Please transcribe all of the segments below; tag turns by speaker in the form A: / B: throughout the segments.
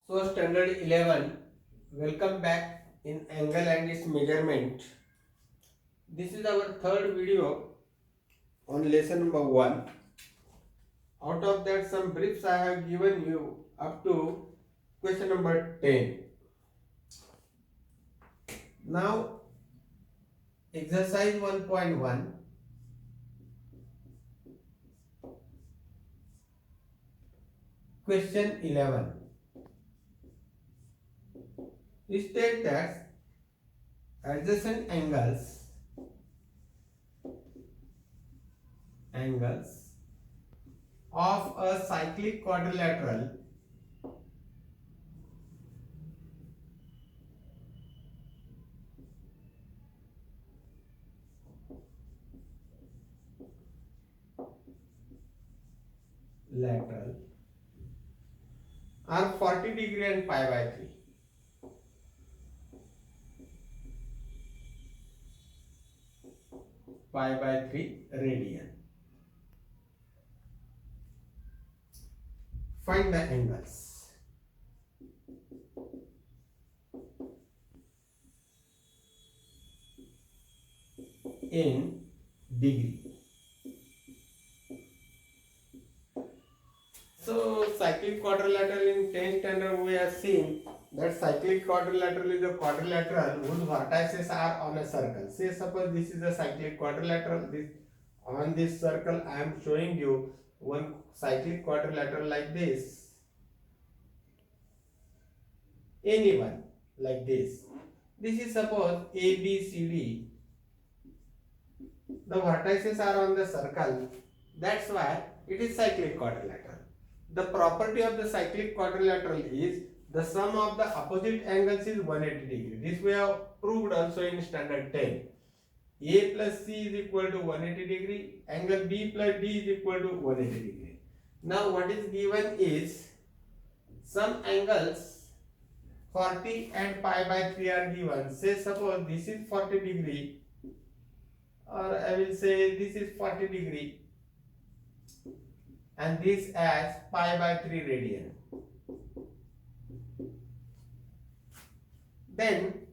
A: So standard 11, welcome back in angle and its measurement. This is our third video on lesson number 1. Out of that, some briefs I have given you up to question number 10. Now exercise 1.1, question 11. State that adjacent angles of a cyclic quadrilateral lateral are 40 degree and pi by 3. Pi by 3 radian. Find the angles. In degree. So cyclic quadrilateral in 10th standard we have seen that cyclic quadrilateral is a quadrilateral whose vertices are on a circle. Say suppose this is a cyclic quadrilateral. On this circle I am showing you one cyclic quadrilateral like this. Anyone like this. This is suppose A, B, C, D. The vertices are on the circle. That's why it is cyclic quadrilateral. The property of the cyclic quadrilateral is the sum of the opposite angles is 180 degree. This we have proved also in standard 10. A plus C is equal to 180 degree. Angle B plus D is equal to 180 degree. Now what is given is some angles 40 and pi by 3 are given. Say suppose this is 40 degree, or I will say this is 40 degree and this as pi by 3 radian. Then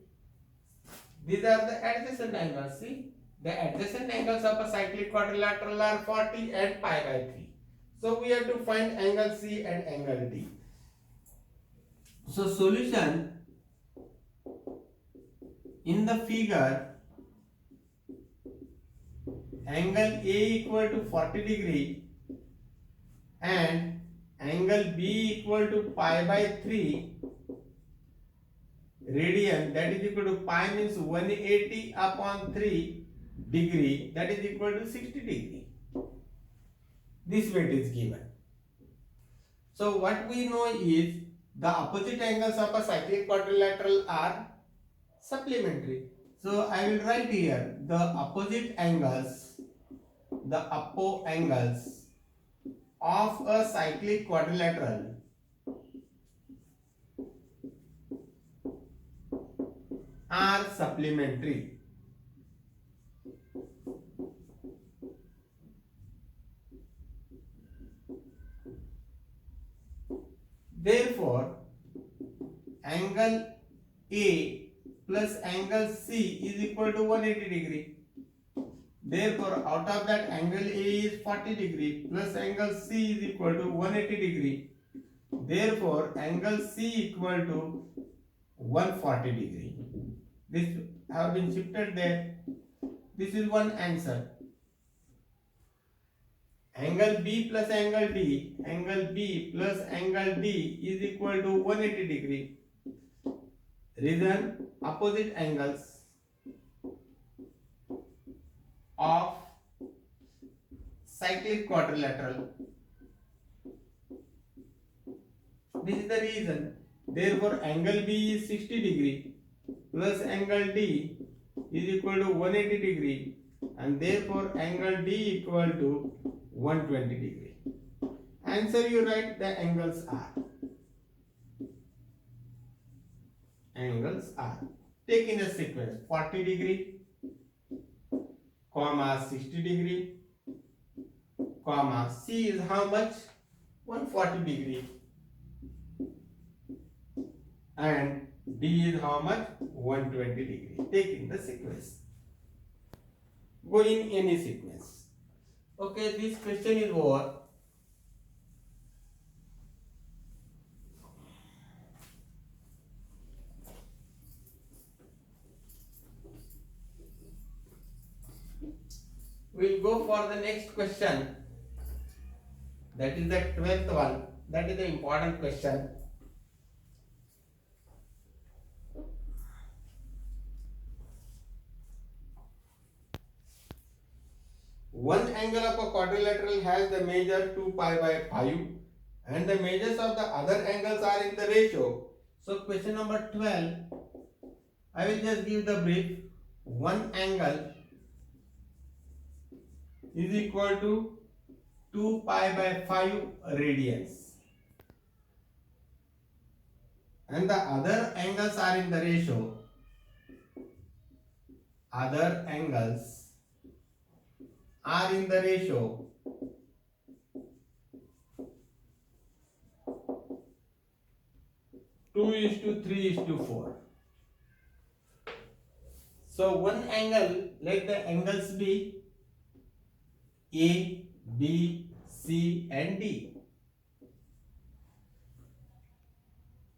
A: these are the adjacent angles. See, the adjacent angles of a cyclic quadrilateral are 40 and pi by 3. So we have to find angle C and angle D. So solution in the figure, angle A equal to 40 degree and angle B equal to pi by 3 radian, that is equal to pi means 180 upon 3 degree, that is equal to 60 degree. This weight is given. So what we know is the opposite angles of a cyclic quadrilateral are supplementary. So I will write here the opposite angles, of a cyclic quadrilateral are supplementary. Therefore, angle A plus angle C is equal to 180 degree. Therefore, out of that angle A is 40 degree plus angle C is equal to 180 degree. Therefore, angle C equal to 140 degree. This have been shifted there. This is one answer. Angle B plus angle D, angle B plus angle D is equal to 180 degree. Reason, opposite angles of cyclic quadrilateral. This is the reason. Therefore, angle B is 60 degree plus angle D is equal to 180 degree, and therefore angle D equal to 120 degree. Answer you write the angles are. Angles are. Take in a sequence 40 degree, comma 60 degree, comma C is how much? 140 degree. and D is how much? 120 degree. Take in the sequence. Go in any sequence. Okay, this question is over. We'll go for the next question. That is the 12th one. That is the important question. One angle of a quadrilateral has the measure 2 pi by 5 and the measures of the other angles are in the ratio. So question number 12, I will just give the brief. One angle is equal to 2 pi by 5 radians and the other angles are in the ratio. Other angles are in the ratio 2:3:4. So one angle, let the angles be A, B, C and D.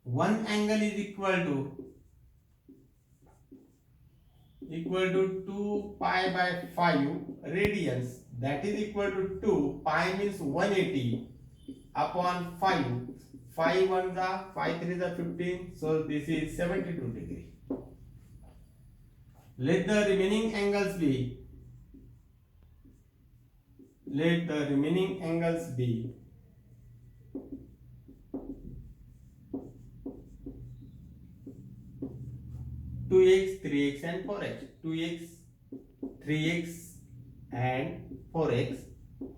A: One angle is equal to 2 pi by 5 radians, that is equal to 2. Pi means 180 upon 5. 5 1 the 5 3 the 15, so this is 72 degree. Let the remaining angles be 2x, 3x and 4x. 2x, 3x and 4x.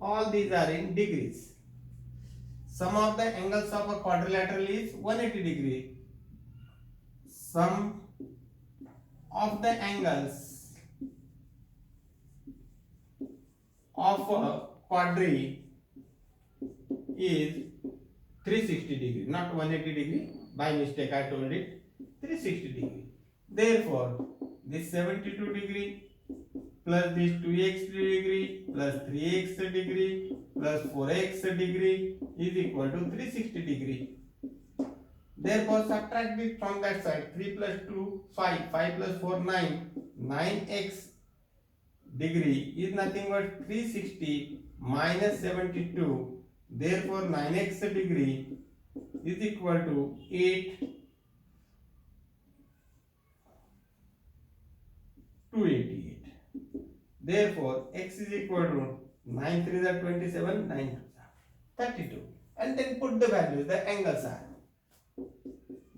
A: All these are in degrees. Sum of the angles of a quadrilateral is 180 degree. Sum of the angles of a quadri is 360 degree, not 180 degree. By mistake I told it 360 degree. Therefore, this 72 degree plus this 2x degree plus 3x degree plus 4x degree is equal to 360 degree. Therefore, subtract it from that side. 3 plus 2, 5. 5 plus 4, 9. 9x degree is nothing but 360 minus 72. Therefore, 9x degree is equal to 8 288. Therefore, x is equal to 9 3 are 27, 9 2 are 32. And then put the values, the angles are.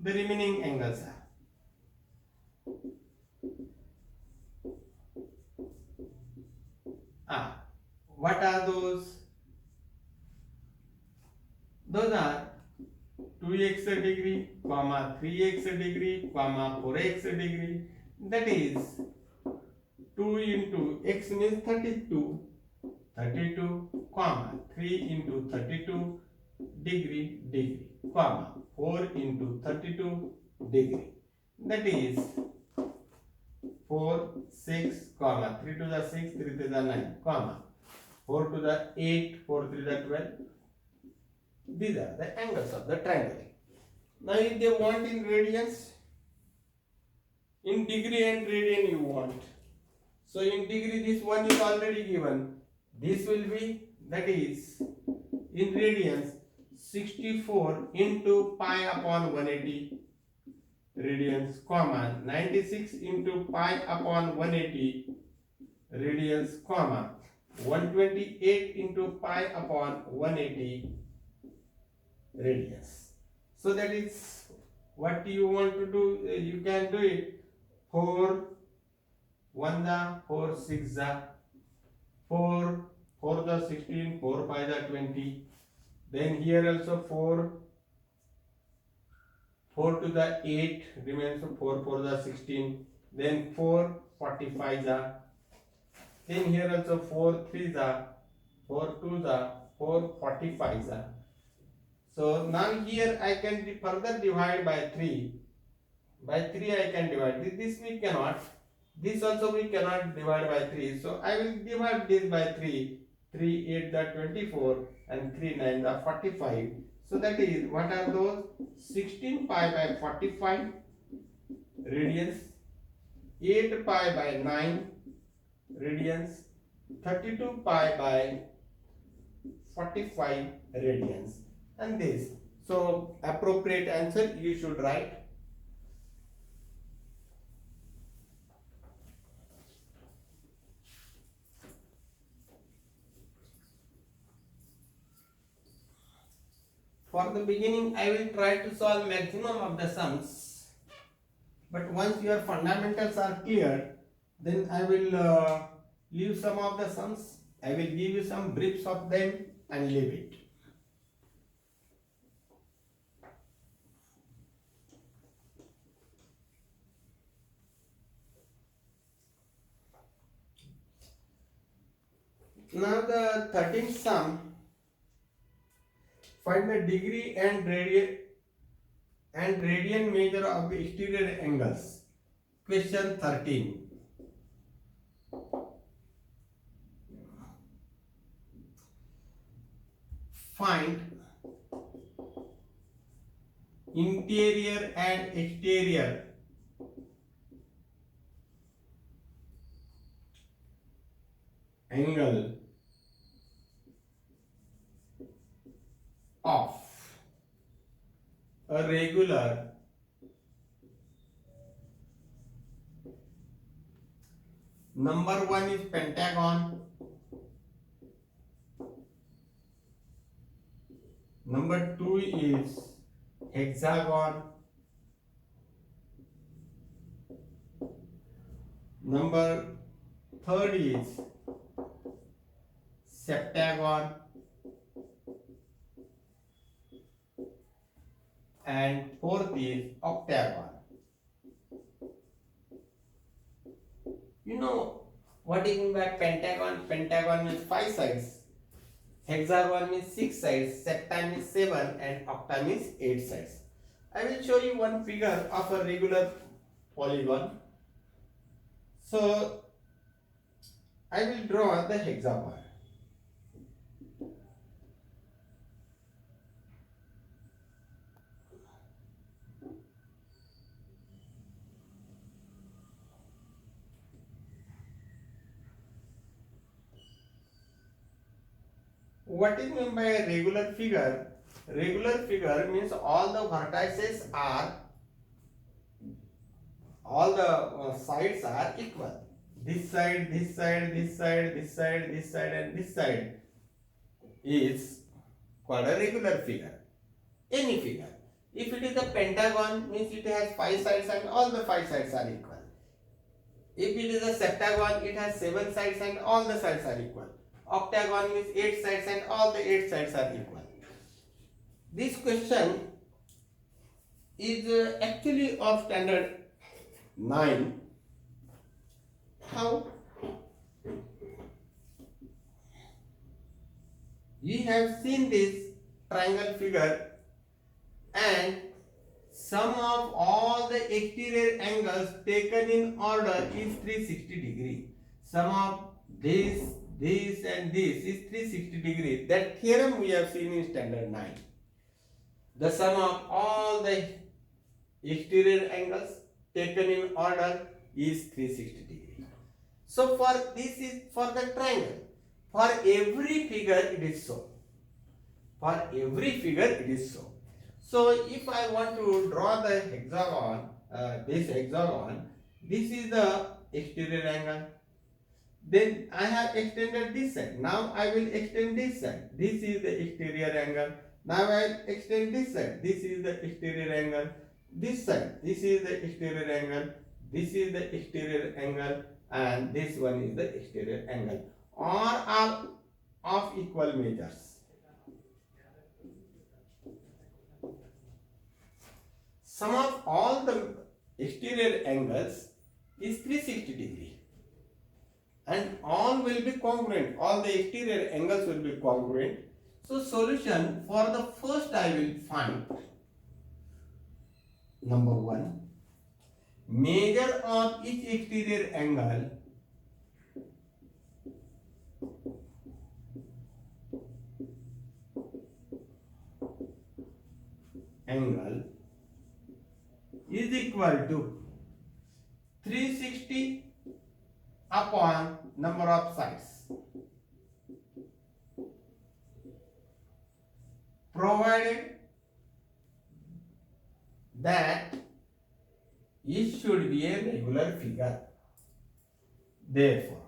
A: The remaining angles are. What are those? Those are 2x degree, comma 3x degree, comma 4x degree. That is 2 into x means 32, comma 3 into 32 degree, comma 4 into 32 degree. That is 4, 6, comma 3 to the 6, 3 to the 9, comma 4 to the 8, 4 to the 12. These are the angles of the triangle. Now if they want in radians, in degree and radian you want. So in degree this one is already given. This will be, that is in radians 64 into pi upon 180 radians, comma 96 into pi upon 180 radians, comma 128 into pi upon 180 radians. So that is what you want to do. You can do it. 4 1 the 4 6 the 4 4 the 16, 4 5 the 20. Then here also 4 to the 8 remains 4 4 the 16. Then 4 45 the. Then here also 4 3 the 4 2 the 4 45 the. So now here I can further divide by 3. By 3 I can divide this. This we cannot. This also we cannot divide by 3. So I will divide this by 3. 3 8 the 24 and 3 9 the 45. So that is, what are those? 16 pi by 45 radians, 8 pi by 9 radians, 32 pi by 45 radians, and this. So appropriate answer you should write. For the beginning, I will try to solve maximum of the sums. But once your fundamentals are clear, then I will leave some of the sums. I will give you some briefs of them and leave it. Now the 13th sum. Find the degree and radian measure of the exterior angles. Question 13. Find interior and exterior angle of a regular number 1 is pentagon, number 2 is hexagon, number 3rd is septagon, and 4th is octagon. You know what is mean by pentagon? Pentagon means 5 sides, hexagon means 6 sides, septa means 7, and octa means 8 sides. I will show you one figure of a regular polygon. So I will draw the hexagon. What is meant by a regular figure? Regular figure means all the vertices are, all the sides are equal. This side, this side, this side, this side, this side, and this side is called a regular figure. Any figure. If it is a pentagon, means it has 5 sides and all the 5 sides are equal. If it is a septagon, it has 7 sides and all the sides are equal. Octagon means 8 sides and all the 8 sides are equal. This question is actually of standard 9. How? We have seen this triangle figure, and sum of all the exterior angles taken in order is 360 degree. Sum of this and this is 360 degree. That theorem we have seen in standard 9. The sum of all the exterior angles taken in order is 360 degree. So for this is for the triangle. For every figure it is so. For every figure it is so. So if I want to draw the hexagon, this hexagon, this is the exterior angle. Then I have extended this side. Now I will extend this side. This is the exterior angle. Now I will extend this side. This is the exterior angle. This side. This is the exterior angle. This is the exterior angle. And this one is the exterior angle. All are of equal measures. Sum of all the exterior angles is 360 degree. And all will be congruent. All the exterior angles will be congruent. So solution for the first I will find number 1. measure of each exterior angle is equal to 360 upon number of sides, provided that it should be a regular figure. Therefore,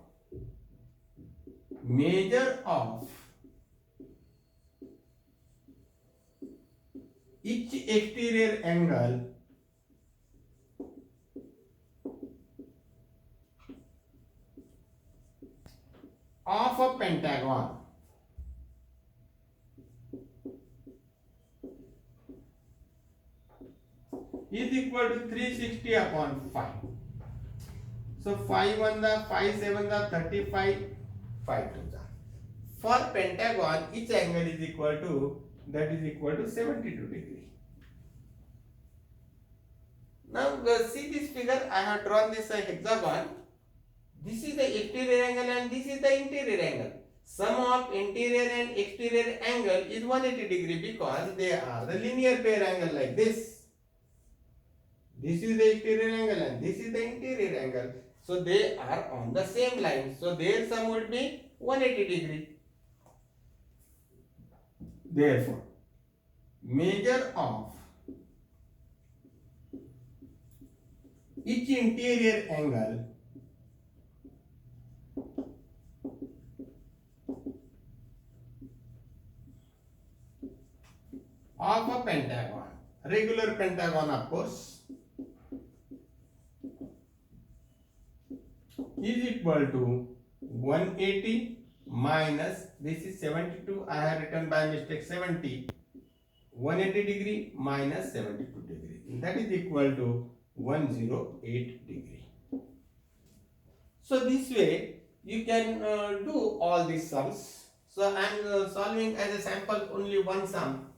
A: measure of each exterior angle of a pentagon is equal to 360 upon 5. So 5 1 the 5 7 the 35, 5 2 the. For pentagon, each angle is equal to 72 degree. Now see this figure. I have drawn this hexagon. This is the exterior angle and this is the interior angle. Sum of interior and exterior angle is 180 degree because they are the linear pair angle like this. This is the exterior angle and this is the interior angle. So they are on the same line. So their sum would be 180 degree. Therefore, measure of each interior angle of a pentagon, regular pentagon of course, is equal to 180 minus, this is 72, I have written by mistake 70, 180 degree minus 72 degree, that is equal to 108 degree. So this way you can do all these sums. So I am solving as a sample only one sum.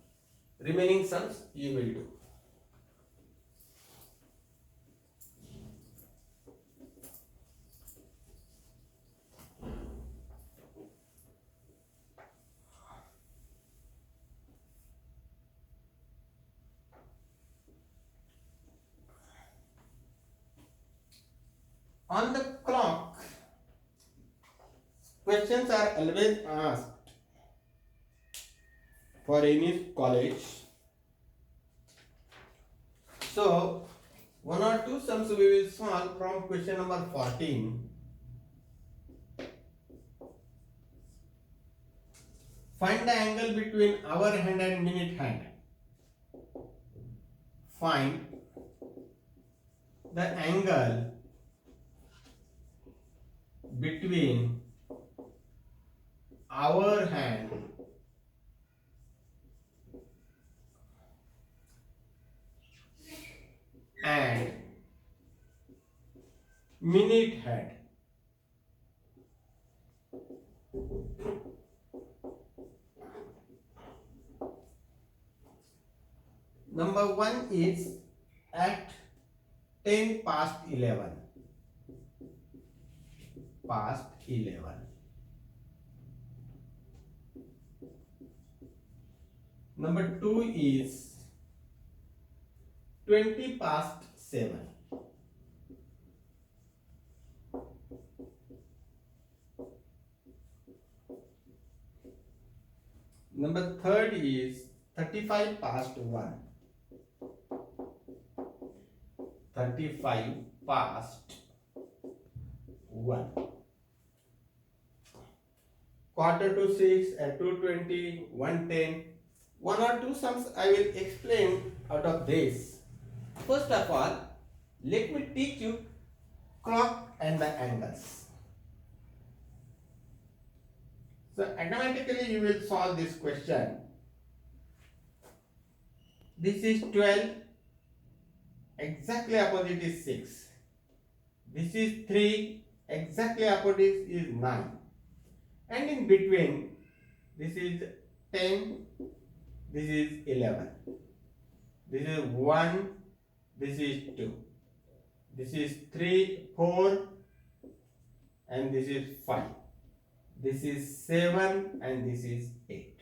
A: Remaining sums you will do. On the clock, questions are always asked for any college. So, one or two sums we will solve from question number 14. Find the angle between hour hand and minute hand. Find the angle between hour hand and minute hand. Number 1 is at 10 past 11. Past 11. Number 2 is 20 past 7. Number 3rd is 35 past 1. 35 past 1. Quarter to 6 at 2:20, 1:10. One or two sums I will explain out of this. First of all, let me teach you clock and the angles. So automatically you will solve this question. This is 12, exactly opposite is 6. This is 3, exactly opposite is 9. And in between, this is 10, this is 11. This is 1, this is 2. this is 3, 4, and this is 5. This is 7 and this is 8.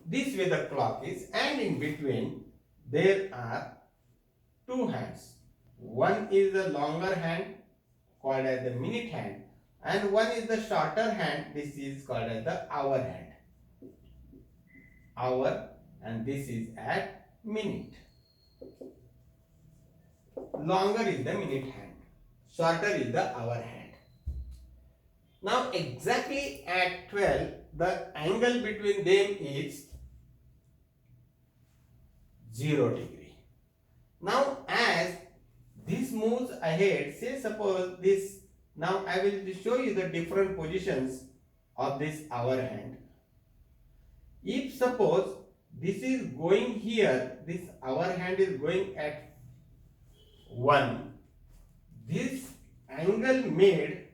A: This way the clock is, and in between there are two hands. One is the longer hand called as the minute hand, and one is the shorter hand, this is called as the hour hand. Hour, and this is at minute. Longer is the minute hand, shorter is the hour hand. Now exactly at 12, the angle between them is 0 degree. Now as this moves ahead, say suppose this, now I will show you the different positions of this hour hand. If suppose this is going here, this hour hand is going at 1, this angle made,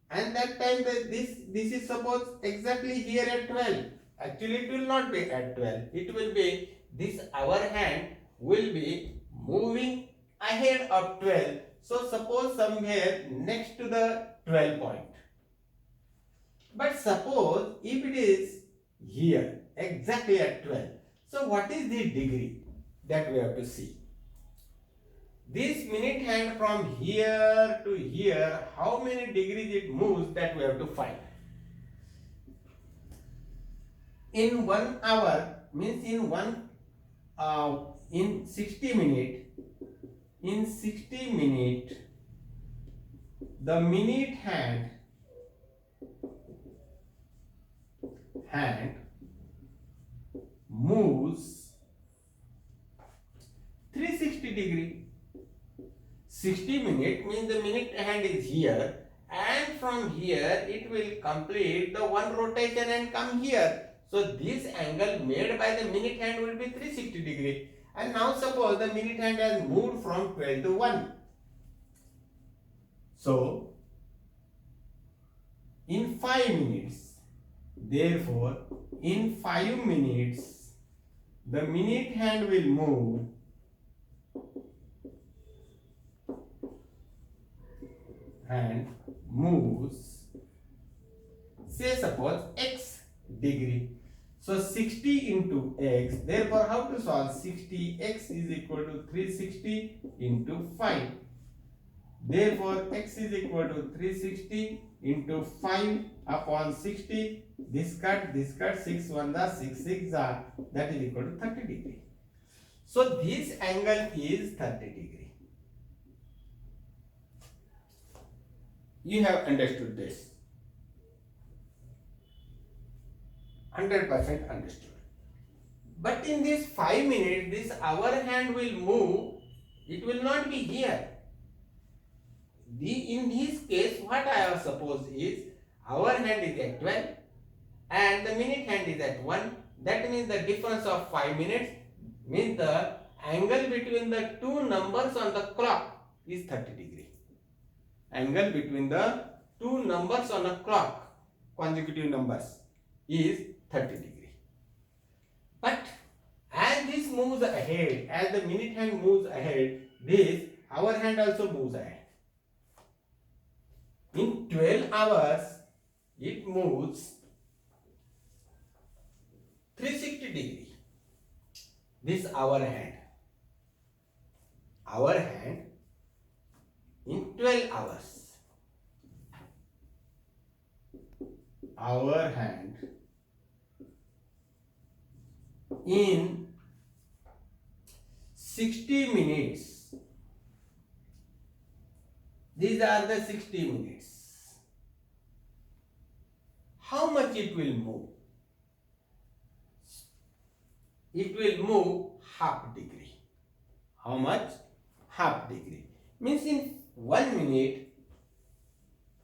A: and that time this is suppose exactly here at 12. Actually it will not be at 12, it will be, this hour hand will be moving ahead of 12. So suppose somewhere next to the 12 point. But suppose if it is here exactly at 12, so what is the degree that we have to see? This minute hand from here to here, how many degrees it moves, that we have to find. In 1 hour means in 60 minutes, in 60 minutes the minute hand moves 360 degree. 60 minutes means the minute hand is here, and from here it will complete the one rotation and come here. So this angle made by the minute hand will be 360 degree. And now suppose the minute hand has moved from 12 to 1. So in 5 minutes, therefore in 5 minutes the minute hand will move and moves, say suppose x degree. So 60 into x, therefore how to solve? 60x is equal to 360 into 5. Therefore x is equal to 360 into 5 upon 60. This cut, 6 1 the 6 6 are, that is equal to 30 degree. So this angle is 30 degree. You have understood this. 100% understood. But in this 5 minutes, this hour hand will move. It will not be here. In this case, what I have supposed is hour hand is at 12 and the minute hand is at 1. That means the difference of 5 minutes means the angle between the two numbers on the clock is 30 degree. Angle between the two numbers on a clock, consecutive numbers, is 30 degree. But as this moves ahead, as the minute hand moves ahead, this hour hand also moves ahead. In 12 hours, it moves 360 degree. This hour hand in 12 hours. Hour hand in 60 minutes. These are the 60 minutes. How much it will move? It will move half degree. How much? Half degree. Means in 1 minute,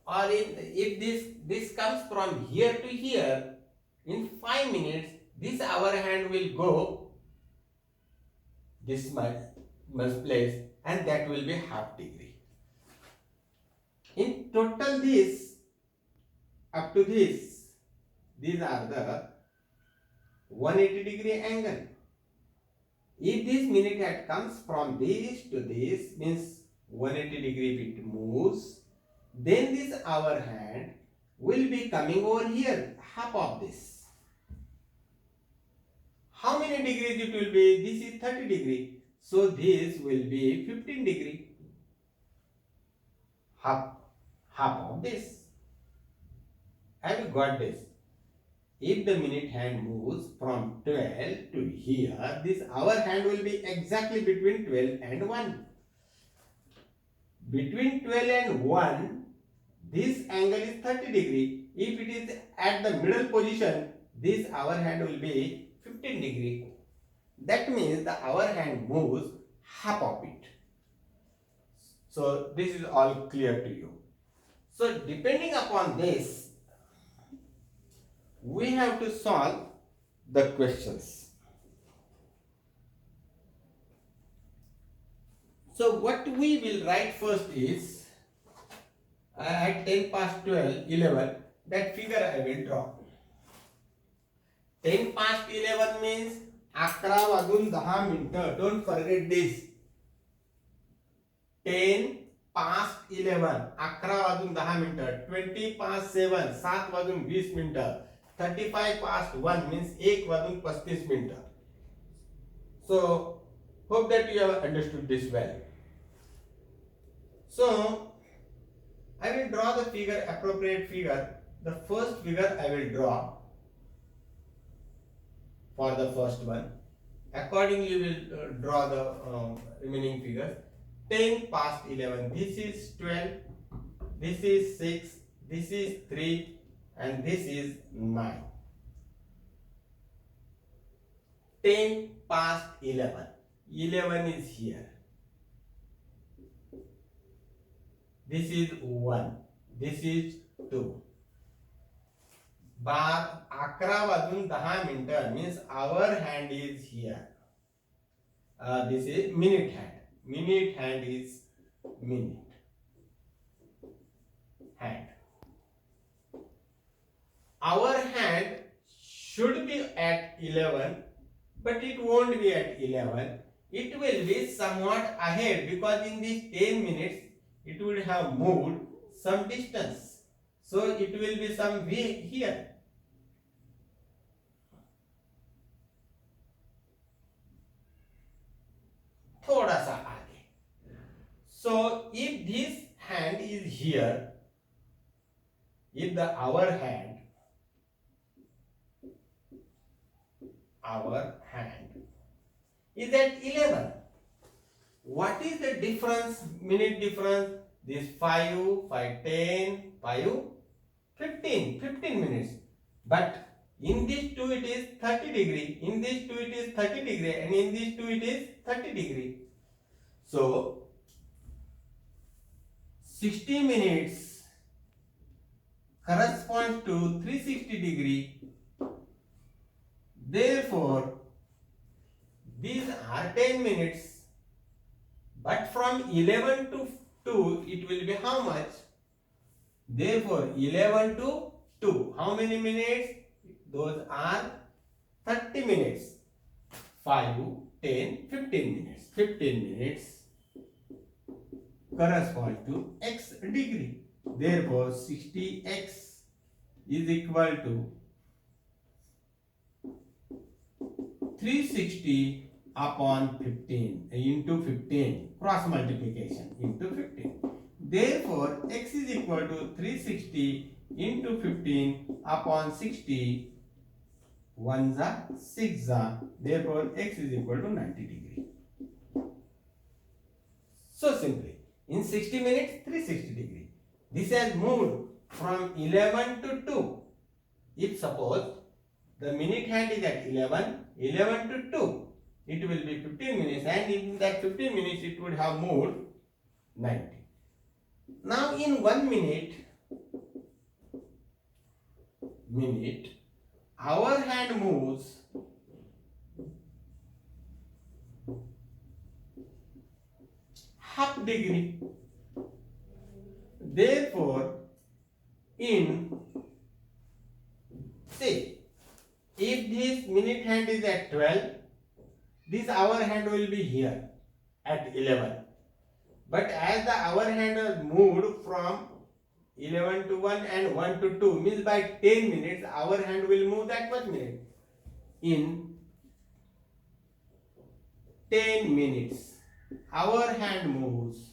A: or if this comes from here to here, in 5 minutes, this hour hand will go this much place, and that will be half degree. In total, this up to this, these are the 180 degree angle. If this minute hand comes from this to this, means 180 degree it moves, then this hour hand will be coming over here, half of this. How many degrees it will be? This is 30 degree. So this will be 15 degree. Half of this. Have you got this? If the minute hand moves from 12 to here, this hour hand will be exactly between 12 and 1. Between 12 and 1, this angle is 30 degree. If it is at the middle position, this hour hand will be 15 degree. That means the hour hand moves half of it. So this is all clear to you. So depending upon this, we have to solve the questions. So what we will write first is at 10 past 12, 11, that figure I will draw. 10 past 11 means 11 वाजून 10 मिनिटं. Don't forget this. 10 past 11, 11 वाजून 10 मिनिटं. 20 past 7, 7 वाजून 20 मिनिटं. 35 past 1 means 1 वाजून 35 मिनिटं. So, hope that you have understood this well. So, I will draw the figure, appropriate figure. The first figure I will draw for the first one. Accordingly, we will draw the remaining figures. 10 past 11. This is 12. This is 6. This is 3. And this is 9. 10 past 11. 11 is here. This is 1. This is 2. Bar 11 वाजून 10 मिनिटं means our hand is here. This is minute hand. Minute hand is minute hand. Our hand should be at 11, but it won't be at 11. It will be somewhat ahead because in these 10 minutes it would have moved some distance. So it will be some way here. थोड़ा सा आगे. So if this hand is here, if the hour hand is at 11, what is the difference, minute difference? This 5, 5, 10, 5, 15, 15 minutes. But in this two it is 30 degree, in this two it is 30 degree, and in this two it is 30 degree. So 60 minutes corresponds to 360 degree. Therefore, these are 10 minutes. But from 11 to 2, it will be how much? Therefore, 11 to 2. How many minutes? Those are 30 minutes. 5, 10, 15 minutes. 15 minutes correspond to x degree. Therefore, 60x is equal to 360 upon 15 into 15, cross multiplication into 15. Therefore, x is equal to 360 into 15 upon 60. 1 za 6 za. Therefore, x is equal to 90 degree. So simply, in 60 minutes, 360 degree. This has moved from 11 to 2. If suppose the minute hand is at 11, 11 to 2, it will be 15 minutes, and in that 15 minutes it would have moved 90. Now in 1 minute, our hand moves half degree. Therefore, in say, if this minute hand is at 12, this hour hand will be here at 11. But as the hour hand was moved from 11 to 1 and 1 to 2, means by 10 minutes, hour hand will move that much minute. In 10 minutes, hour hand moves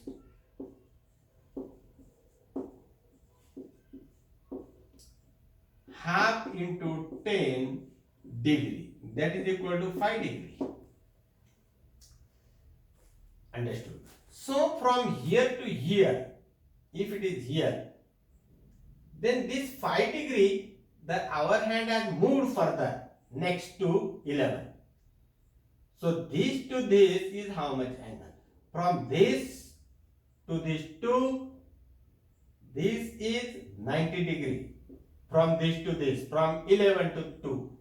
A: half into 10 degree. That is equal to 5 degree. Understood? So from here to here, if it is here, then this 5 degree, the hour hand has moved further next to 11. So this to this is how much angle? From this to this 2, this is 90 degree. From this to this, from 11 to 2.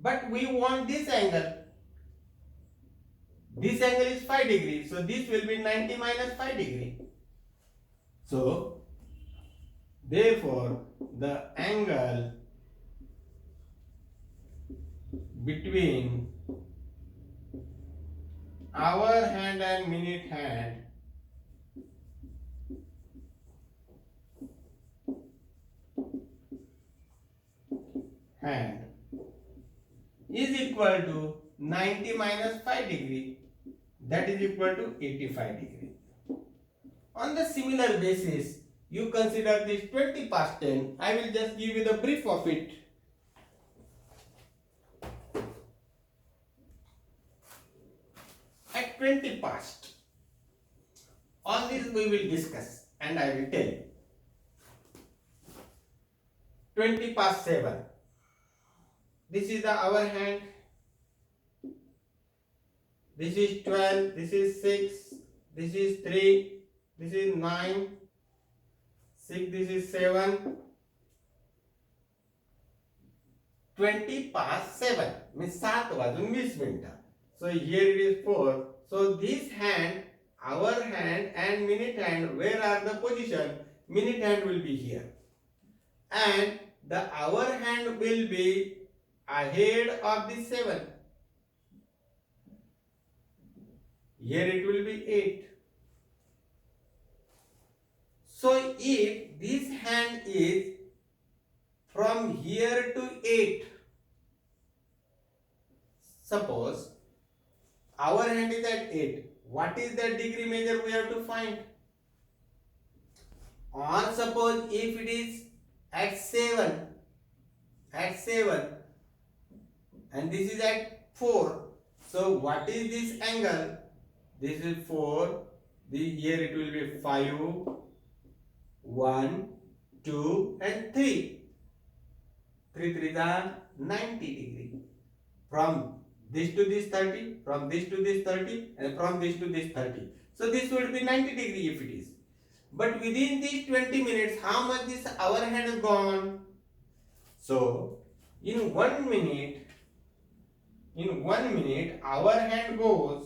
A: But we want this angle. This angle is 5 degree. So this will be 90 minus 5 degree. So therefore the angle between hour hand and minute hand is equal to 90 minus 5 degree, that is equal to 85 degree. On the similar basis, you consider this 20 past 10. I will just give you the brief of it. At 20 past, all this we will discuss and I will tell you. 20 past 7. This is the hour hand. This is 12. This is 6. This is 3. This is 9. 6. This is 7. 20 past 7 means 7 वाजून 20 मिनिटं. So here it is 4. So this hand, hour hand and minute hand, where are the position? Minute hand will be here. And the hour hand will be ahead of the 7. Here it will be 8. So if this hand is from here to 8, suppose our hand is at 8, what is the degree measure we have to find? Or suppose if it is at 7 and this is at 4, so what is this angle? This is 4, here it will be 5, 1, 2 and 3. 3 3s are 90 degree. From this to this 30, from this to this 30 and from this to this 30. So this would be 90 degree if it is. But within these 20 minutes, how much this hour hand has gone? So in 1 minute, hour hand goes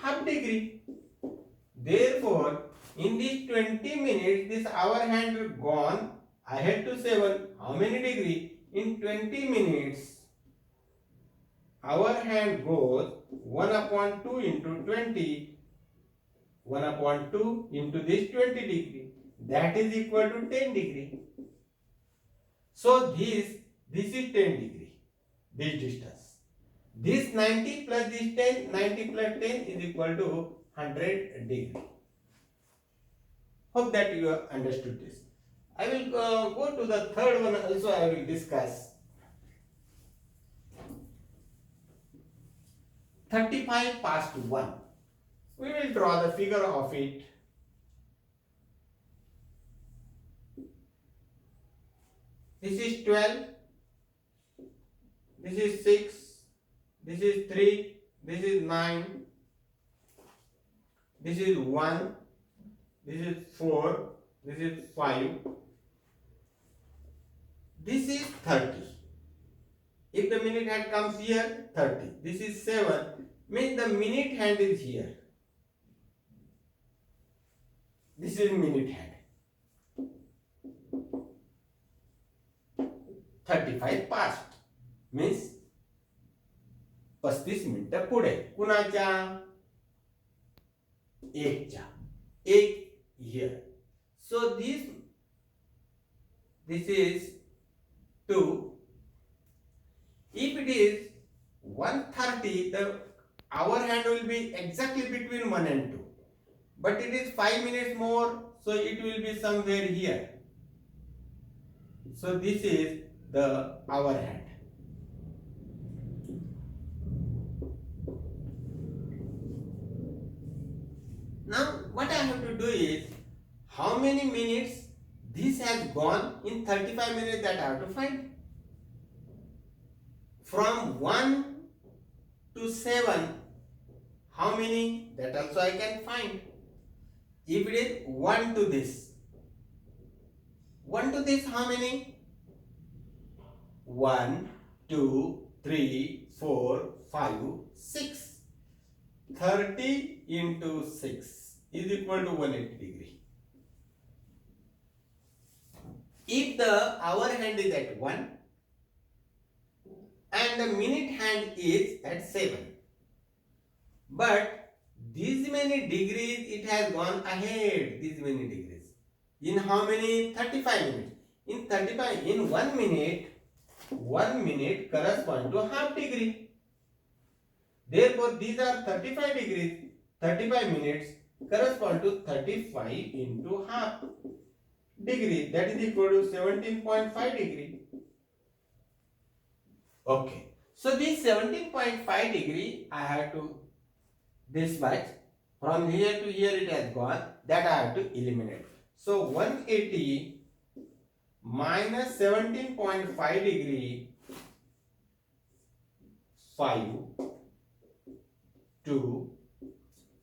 A: half degree. Therefore, in these 20 minutes, this hour hand has gone ahead to 7. How many degree? In 20 minutes, our hand goes 1 upon 2 into 20, 1 upon 2 into this 20 degree. That is equal to 10 degree. So this is 10 degree, this distance. This 90 plus this 10, 90 plus 10 is equal to 100 degree. Hope that you have understood this. I will go to the third one also I will discuss. 35 past 1. We will draw the figure of it. This is 12. This is 6. This is 3. This is 9. This is 1. This is 4. This is 5. This is 30. If the minute hand comes here, 30. This is 7. Means the minute hand is here. This is minute hand. 35 past means 35 मिनिटं पुढे. कुणाच्या? एकच्या. एक here. So this is 2. If it is 1:30, the hour hand will be exactly between 1 and 2. But it is 5 minutes more, so it will be somewhere here. So this is the hour hand. Now what I have to do is, how many minutes this has gone in 35 minutes, that I have to find. From 1 to 7, how many? That also I can find. If it is 1 to this, 1 to this, how many? 1, 2, 3, 4, 5, 6. 30 into 6 is equal to 180 degree. If the hour hand is at 1 and the minute hand is at 7, but these many degrees it has gone ahead, these many degrees. In how many? 35 minutes. In 35, in 1 minute corresponds to half degree. Therefore, these are 35 degrees. 35 minutes correspond to 35 into half degree. That is equal to 17.5 degree. Okay. So this 17.5 degree I have to, this much. From here to here it has gone. That I have to eliminate. So 180 minus 17.5 degree, 5, 2,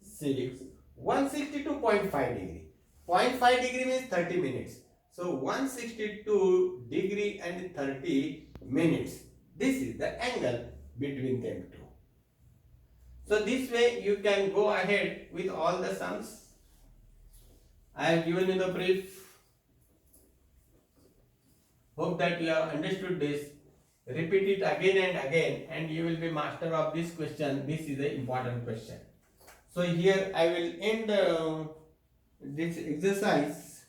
A: 6, 162.5 degree. 0.5 degree means 30 minutes. So 162 degree and 30 minutes. This is the angle between them two. So this way you can go ahead with all the sums. I have given you the brief. Hope that you have understood this. Repeat it again and again and you will be master of this question. This is the important question. So here I will end this exercise,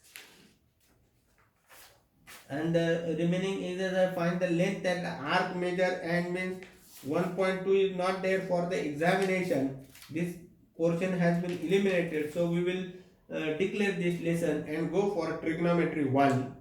A: and the remaining is find the length and the arc measure, and means 1.2 is not there for the examination. This portion has been eliminated, so we will declare this lesson and go for trigonometry 1.